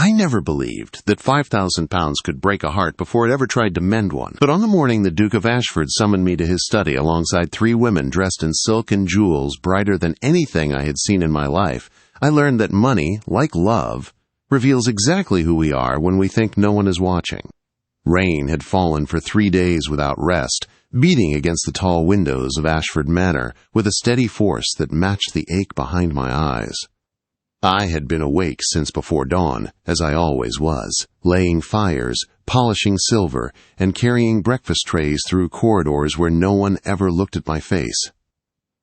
I never believed that £5,000 could break a heart before it ever tried to mend one. But on the morning the Duke of Ashford summoned me to his study alongside 3 women dressed in silk and jewels brighter than anything I had seen in my life, I learned that money, like love, reveals exactly who we are when we think no one is watching. Rain had fallen for 3 days without rest, beating against the tall windows of Ashford Manor with a steady force that matched the ache behind my eyes. I had been awake since before dawn, as I always was, laying fires, polishing silver, and carrying breakfast trays through corridors where no one ever looked at my face.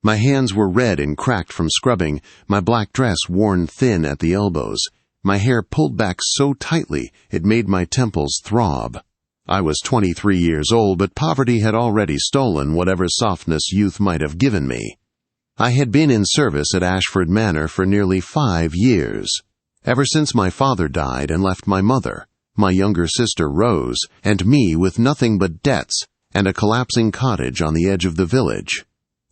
My hands were red and cracked from scrubbing, my black dress worn thin at the elbows, my hair pulled back so tightly it made my temples throb. I was 23 years old, but poverty had already stolen whatever softness youth might have given me. I had been in service at Ashford Manor for nearly 5 years, ever since my father died and left my mother, my younger sister Rose, and me with nothing but debts and a collapsing cottage on the edge of the village.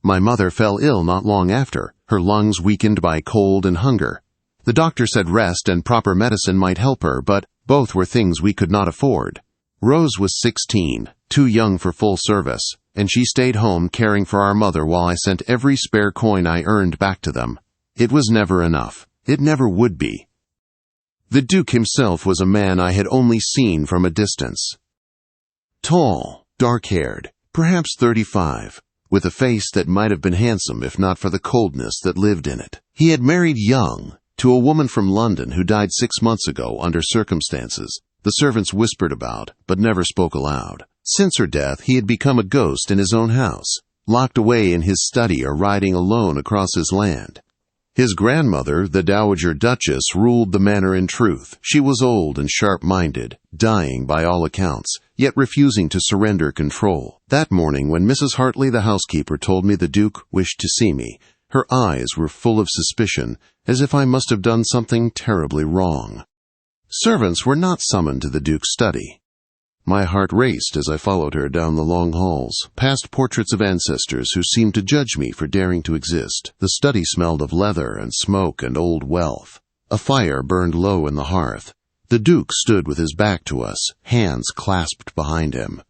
My mother fell ill not long after, her lungs weakened by cold and hunger. The doctor said rest and proper medicine might help her, but both were things we could not afford. Rose was 16, too young for full service, and she stayed home caring for our mother while I sent every spare coin I earned back to them. It was never enough. It never would be. The Duke himself was a man I had only seen from a distance. Tall, dark-haired, perhaps 35, with a face that might have been handsome if not for the coldness that lived in it. He had married young, to a woman from London who died 6 months ago under circumstances the servants whispered about, but never spoke aloud. Since her death, he had become a ghost in his own house, locked away in his study or riding alone across his land. His grandmother, the Dowager Duchess, ruled the manor in truth. She was old and sharp-minded, dying by all accounts, yet refusing to surrender control. That morning, when Mrs. Hartley, the housekeeper, told me the Duke wished to see me, her eyes were full of suspicion, as if I must have done something terribly wrong. Servants were not summoned to the Duke's study. My heart raced as I followed her down the long halls, past portraits of ancestors who seemed to judge me for daring to exist. The study smelled of leather and smoke and old wealth. A fire burned low in the hearth. The Duke stood with his back to us, hands clasped behind him.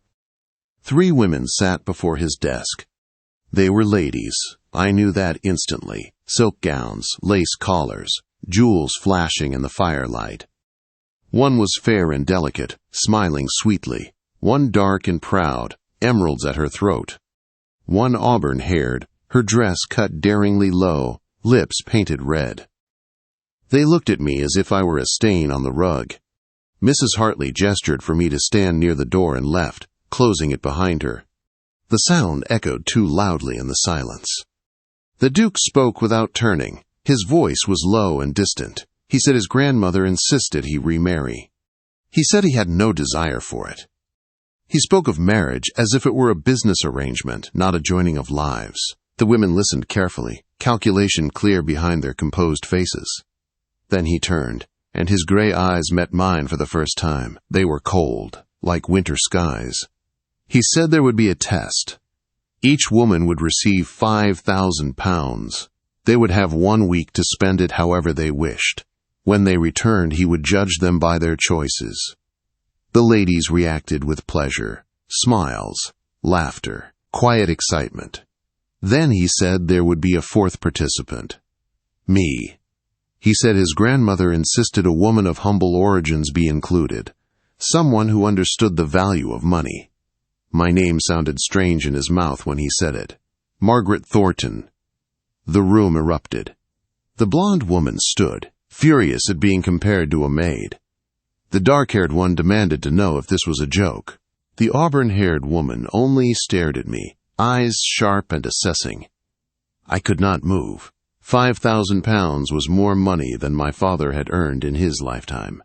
3 women sat before his desk. They were ladies. I knew that instantly. Silk gowns, lace collars, jewels flashing in the firelight. One was fair and delicate, smiling sweetly. One dark and proud, emeralds at her throat. One auburn-haired, her dress cut daringly low, lips painted red. They looked at me as if I were a stain on the rug. Mrs. Hartley gestured for me to stand near the door and left, closing it behind her. The sound echoed too loudly in the silence. The Duke spoke without turning. His voice was low and distant. He said his grandmother insisted he remarry. He said he had no desire for it. He spoke of marriage as if it were a business arrangement, not a joining of lives. The women listened carefully, calculation clear behind their composed faces. Then he turned, and his gray eyes met mine for the first time. They were cold, like winter skies. He said there would be a test. Each woman would receive £5,000. They would have 1 week to spend it however they wished. When they returned, he would judge them by their choices. The ladies reacted with pleasure, smiles, laughter, quiet excitement. Then he said there would be a 4th participant. Me. He said his grandmother insisted a woman of humble origins be included, someone who understood the value of money. My name sounded strange in his mouth when he said it. Margaret Thornton. The room erupted. The blonde woman stood, furious at being compared to a maid. The dark-haired one demanded to know if this was a joke. The auburn-haired woman only stared at me, eyes sharp and assessing. I could not move. £5,000 was more money than my father had earned in his lifetime.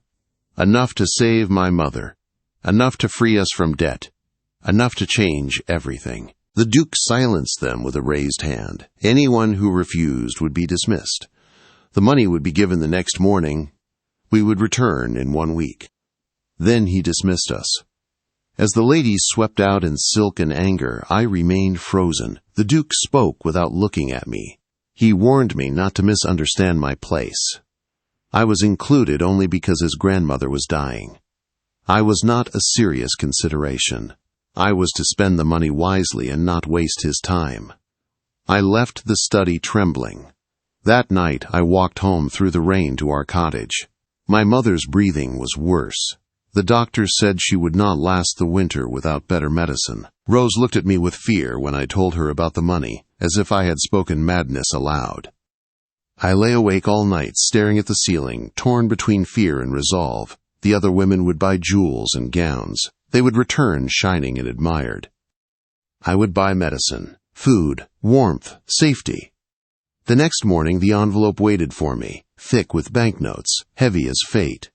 Enough to save my mother. Enough to free us from debt. Enough to change everything. The Duke silenced them with a raised hand. Anyone who refused would be dismissed. The money would be given the next morning. We would return in 1 week. Then he dismissed us. As the ladies swept out in silken anger, I remained frozen. The Duke spoke without looking at me. He warned me not to misunderstand my place. I was included only because his grandmother was dying. I was not a serious consideration. I was to spend the money wisely and not waste his time. I left the study trembling. That night I walked home through the rain to our cottage. My mother's breathing was worse. The doctor said she would not last the winter without better medicine. Rose looked at me with fear when I told her about the money, as if I had spoken madness aloud. I lay awake all night staring at the ceiling, torn between fear and resolve. The other women would buy jewels and gowns. They would return shining and admired. I would buy medicine, food, warmth, safety. The next morning the envelope waited for me, thick with banknotes, heavy as fate.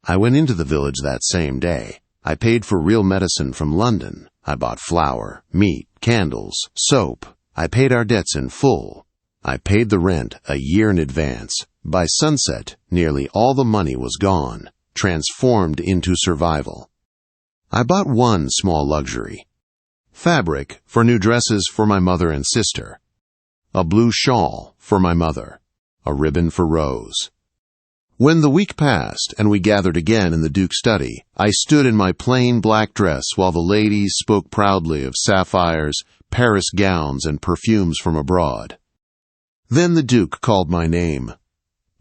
I went into the village that same day. I paid for real medicine from London. I bought flour, meat, candles, soap. I paid our debts in full. I paid the rent a year in advance. By sunset, nearly all the money was gone, transformed into survival. I bought one small luxury. Fabric for new dresses for my mother and sister. A blue shawl for my mother. A ribbon for Rose. When the week passed and we gathered again in the Duke's study, I stood in my plain black dress while the ladies spoke proudly of sapphires, Paris gowns, and perfumes from abroad. Then the Duke called my name.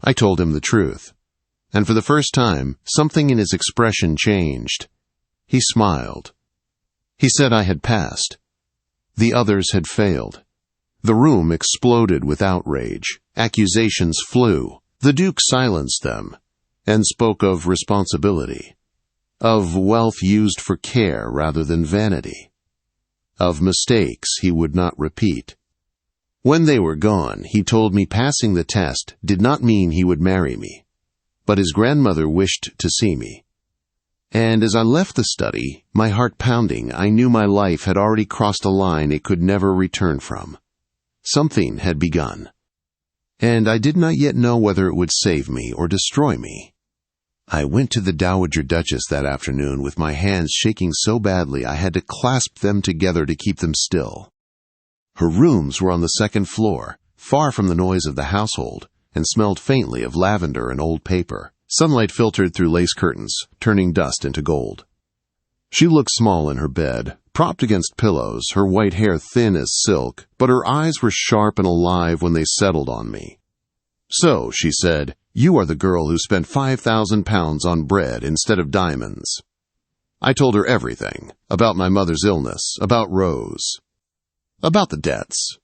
I told him the truth, and for the first time, something in his expression changed. He smiled. He said I had passed. The others had failed. The room exploded with outrage. Accusations flew. The Duke silenced them and spoke of responsibility, of wealth used for care rather than vanity, of mistakes he would not repeat. When they were gone, he told me passing the test did not mean he would marry me, but his grandmother wished to see me. And as I left the study, my heart pounding, I knew my life had already crossed a line it could never return from. Something had begun, and I did not yet know whether it would save me or destroy me. I went to the Dowager Duchess that afternoon with my hands shaking so badly I had to clasp them together to keep them still. Her rooms were on the second floor, far from the noise of the household, and smelled faintly of lavender and old paper. Sunlight filtered through lace curtains, turning dust into gold. She looked small in her bed, propped against pillows, her white hair thin as silk, but her eyes were sharp and alive when they settled on me. "So," she said, "you are the girl who spent £5,000 on bread instead of diamonds." I told her everything, about my mother's illness, about Rose, about the debts,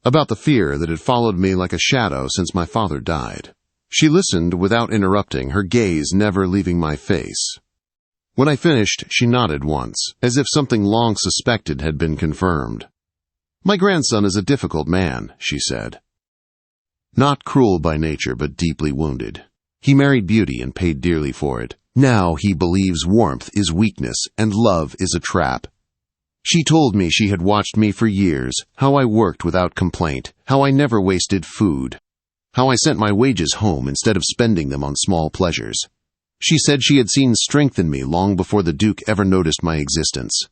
about the fear that had followed me like a shadow since my father died. She listened without interrupting, her gaze never leaving my face. When I finished, she nodded once, as if something long suspected had been confirmed. "My grandson is a difficult man," she said. "Not cruel by nature, but deeply wounded. He married beauty and paid dearly for it. Now he believes warmth is weakness and love is a trap." She told me she had watched me for years, how I worked without complaint, how I never wasted food, how I sent my wages home instead of spending them on small pleasures. She said she had seen strength in me long before the Duke ever noticed my existence.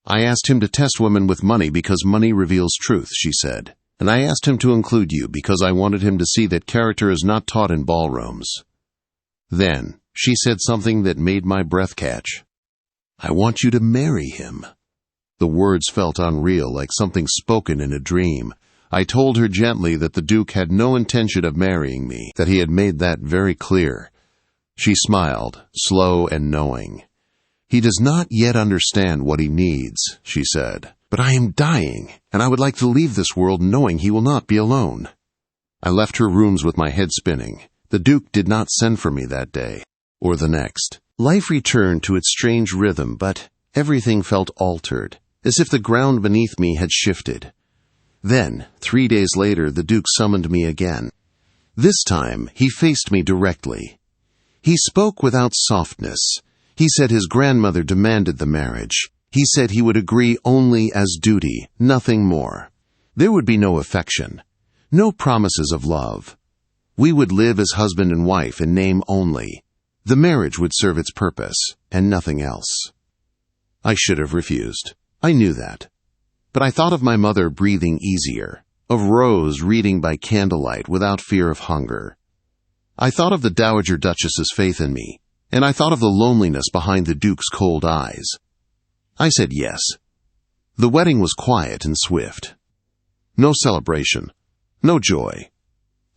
"I asked him to test women with money because money reveals truth," she said, "and I asked him to include you because I wanted him to see that character is not taught in ballrooms." Then she said something that made my breath catch. "I want you to marry him." The words felt unreal, like something spoken in a dream. I told her gently that the Duke had no intention of marrying me, that he had made that very clear. She smiled, slow and knowing. "He does not yet understand what he needs," she said, "but I am dying, and I would like to leave this world knowing he will not be alone." I left her rooms with my head spinning. The Duke did not send for me that day, or the next. Life returned to its strange rhythm, but everything felt altered, as if the ground beneath me had shifted. Then, 3 days later, the Duke summoned me again. This time, he faced me directly. He spoke without softness. He said his grandmother demanded the marriage. He said he would agree only as duty, nothing more. There would be no affection, no promises of love. We would live as husband and wife in name only. The marriage would serve its purpose, and nothing else. I should have refused. I knew that. But I thought of my mother breathing easier, of Rose reading by candlelight without fear of hunger. I thought of the Dowager Duchess's faith in me, and I thought of the loneliness behind the Duke's cold eyes. I said yes. The wedding was quiet and swift. No celebration. No joy.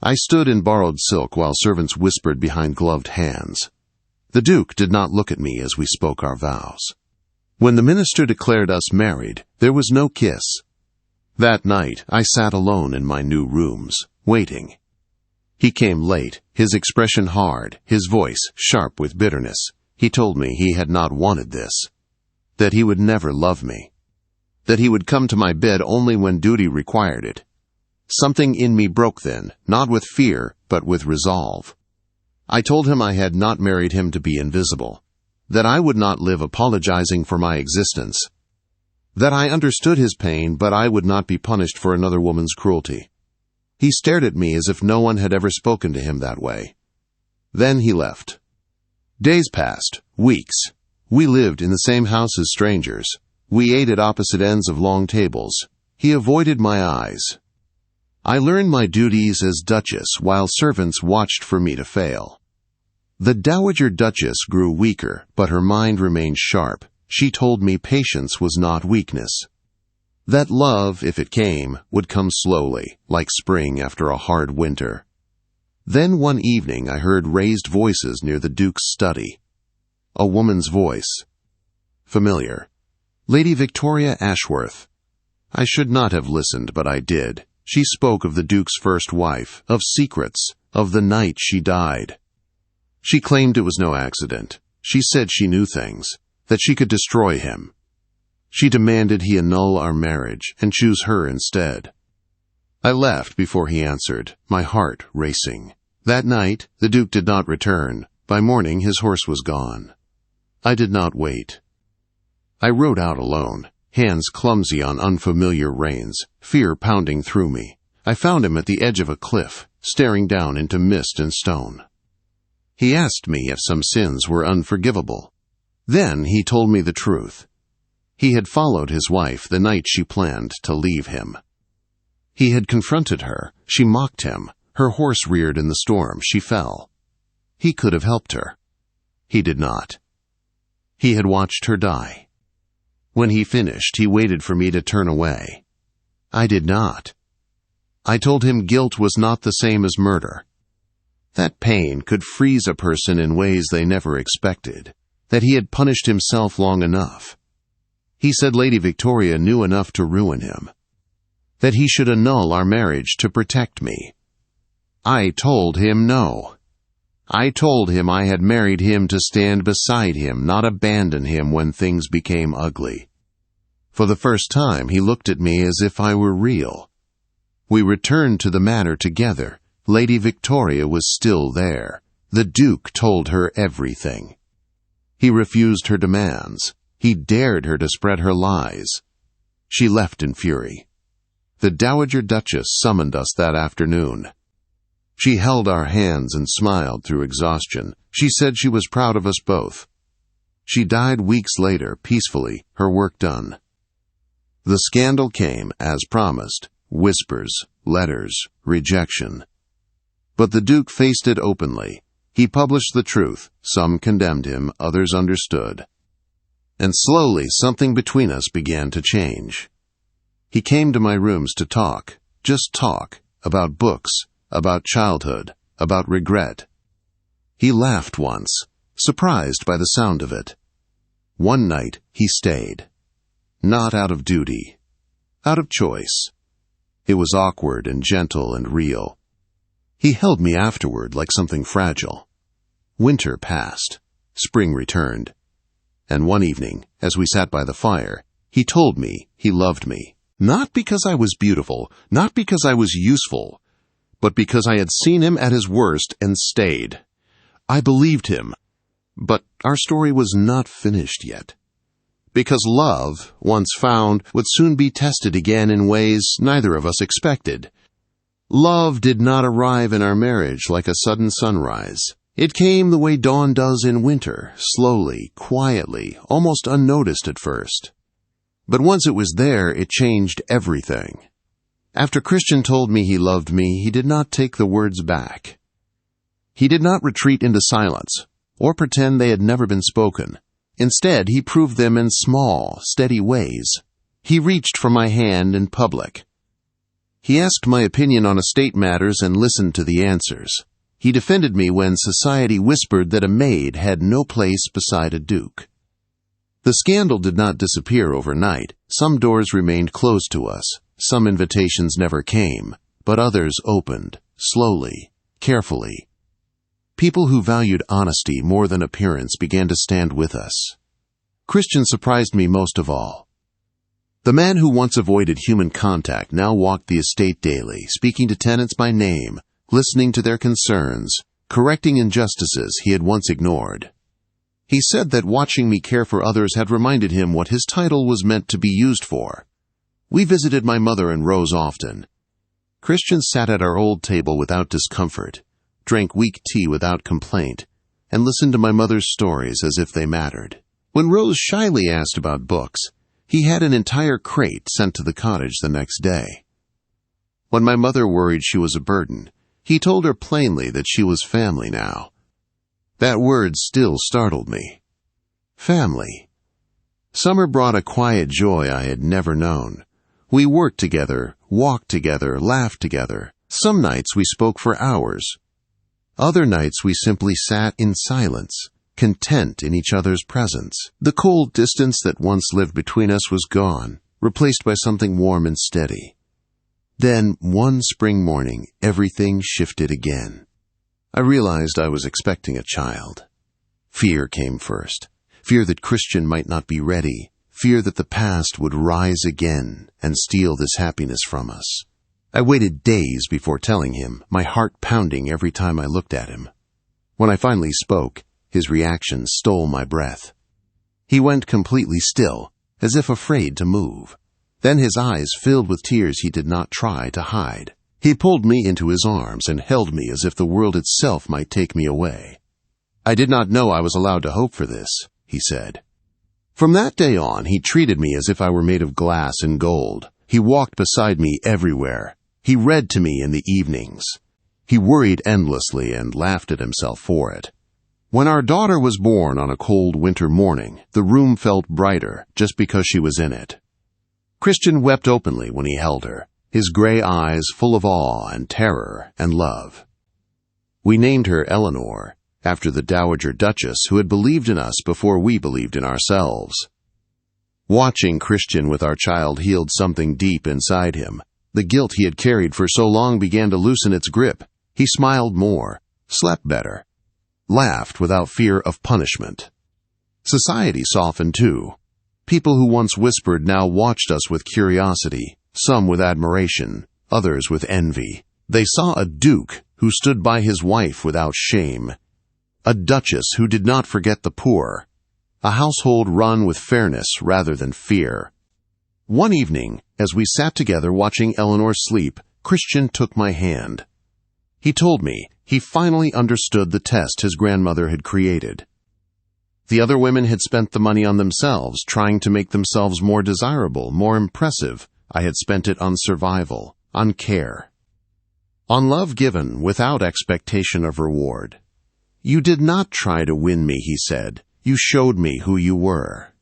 I stood in borrowed silk while servants whispered behind gloved hands. The Duke did not look at me as we spoke our vows. When the minister declared us married, there was no kiss. That night, I sat alone in my new rooms, waiting. He came late, his expression hard, his voice sharp with bitterness. He told me he had not wanted this, that he would never love me, that he would come to my bed only when duty required it. Something in me broke then, not with fear, but with resolve. I told him I had not married him to be invisible, that I would not live apologizing for my existence, that I understood his pain, but I would not be punished for another woman's cruelty. He stared at me as if no one had ever spoken to him that way. Then he left. Days passed, weeks. We lived in the same house as strangers. We ate at opposite ends of long tables. He avoided my eyes. I learned my duties as Duchess while servants watched for me to fail. The Dowager Duchess grew weaker, but her mind remained sharp. She told me patience was not weakness. That love, if it came, would come slowly, like spring after a hard winter. Then one evening I heard raised voices near the Duke's study. A woman's voice. Familiar. Lady Victoria Ashworth. I should not have listened, but I did. She spoke of the Duke's first wife, of secrets, of the night she died. She claimed it was no accident. She said she knew things, that she could destroy him. She demanded he annul our marriage and choose her instead. I left before he answered, my heart racing. That night, the Duke did not return. By morning, his horse was gone. I did not wait. I rode out alone, hands clumsy on unfamiliar reins, fear pounding through me. I found him at the edge of a cliff, staring down into mist and stone. He asked me if some sins were unforgivable. Then he told me the truth. He had followed his wife the night she planned to leave him. He had confronted her. She mocked him. Her horse reared in the storm. She fell. He could have helped her. He did not. He had watched her die. When he finished, he waited for me to turn away. I did not. I told him guilt was not the same as murder. That pain could freeze a person in ways they never expected, that he had punished himself long enough. He said Lady Victoria knew enough to ruin him, that he should annul our marriage to protect me. I told him no. I told him I had married him to stand beside him, not abandon him when things became ugly. For the first time, he looked at me as if I were real. We returned to the matter together. Lady Victoria was still there. The Duke told her everything. He refused her demands. He dared her to spread her lies. She left in fury. The Dowager Duchess summoned us that afternoon. She held our hands and smiled through exhaustion. She said she was proud of us both. She died weeks later, peacefully, her work done. The scandal came, as promised. Whispers, letters, rejection. But the Duke faced it openly. He published the truth. Some condemned him, others understood. And slowly something between us began to change. He came to my rooms to talk, just talk, about books, about childhood, about regret. He laughed once, surprised by the sound of it. One night he stayed. Not out of duty, out of choice. It was awkward and gentle and real. He held me afterward like something fragile. Winter passed. Spring returned. And one evening, as we sat by the fire, he told me he loved me. Not because I was beautiful, not because I was useful, but because I had seen him at his worst and stayed. I believed him. But our story was not finished yet. Because love, once found, would soon be tested again in ways neither of us expected. Love did not arrive in our marriage like a sudden sunrise. It came the way dawn does in winter, slowly, quietly, almost unnoticed at first. But once it was there, it changed everything. After Christian told me he loved me, he did not take the words back. He did not retreat into silence, or pretend they had never been spoken. Instead, he proved them in small, steady ways. He reached for my hand in public. He asked my opinion on estate matters and listened to the answers. He defended me when society whispered that a maid had no place beside a duke. The scandal did not disappear overnight. Some doors remained closed to us. Some invitations never came, but others opened, slowly, carefully. People who valued honesty more than appearance began to stand with us. Christian surprised me most of all. The man who once avoided human contact now walked the estate daily, speaking to tenants by name, listening to their concerns, correcting injustices he had once ignored. He said that watching me care for others had reminded him what his title was meant to be used for. We visited my mother and Rose often. Christian sat at our old table without discomfort, drank weak tea without complaint, and listened to my mother's stories as if they mattered. When Rose shyly asked about books, he had an entire crate sent to the cottage the next day. When my mother worried she was a burden, he told her plainly that she was family now. That word still startled me. Family. Summer brought a quiet joy I had never known. We worked together, walked together, laughed together. Some nights we spoke for hours. Other nights we simply sat in silence, content in each other's presence. The cold distance that once lived between us was gone, replaced by something warm and steady. Then, one spring morning, everything shifted again. I realized I was expecting a child. Fear came first. Fear that Christian might not be ready. Fear that the past would rise again and steal this happiness from us. I waited days before telling him, my heart pounding every time I looked at him. When I finally spoke, his reaction stole my breath. He went completely still, as if afraid to move. Then his eyes filled with tears he did not try to hide. He pulled me into his arms and held me as if the world itself might take me away. "I did not know I was allowed to hope for this," he said. From that day on, he treated me as if I were made of glass and gold. He walked beside me everywhere. He read to me in the evenings. He worried endlessly and laughed at himself for it. When our daughter was born on a cold winter morning, the room felt brighter just because she was in it. Christian wept openly when he held her, his gray eyes full of awe and terror and love. We named her Eleanor, after the Dowager Duchess who had believed in us before we believed in ourselves. Watching Christian with our child healed something deep inside him. The guilt he had carried for so long began to loosen its grip. He smiled more, slept better, laughed without fear of punishment. Society softened too. People who once whispered now watched us with curiosity, some with admiration, others with envy. They saw a duke who stood by his wife without shame, a duchess who did not forget the poor, a household run with fairness rather than fear. One evening, as we sat together watching Eleanor sleep, Christian took my hand. He told me he finally understood the test his grandmother had created. The other women had spent the money on themselves, trying to make themselves more desirable, more impressive. I had spent it on survival, on care, on love given without expectation of reward. "You did not try to win me," he said. "You showed me who you were."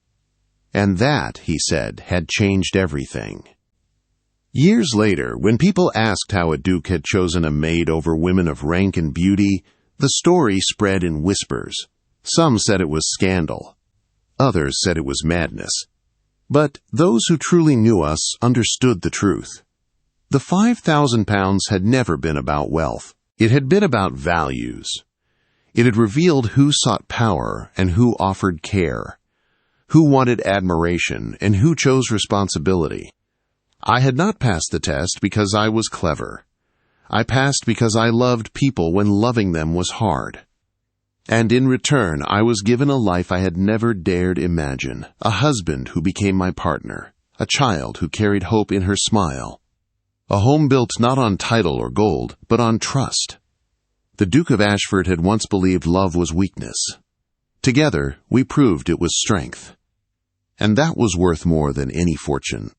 And that, he said, had changed everything. Years later, when people asked how a duke had chosen a maid over women of rank and beauty, the story spread in whispers. Some said it was scandal. Others said it was madness. But those who truly knew us understood the truth. The £5,000 had never been about wealth. It had been about values. It had revealed who sought power and who offered care, who wanted admiration and who chose responsibility. I had not passed the test because I was clever. I passed because I loved people when loving them was hard. And in return, I was given a life I had never dared imagine, a husband who became my partner, a child who carried hope in her smile, a home built not on title or gold, but on trust. The Duke of Ashford had once believed love was weakness. Together, we proved it was strength. And that was worth more than any fortune.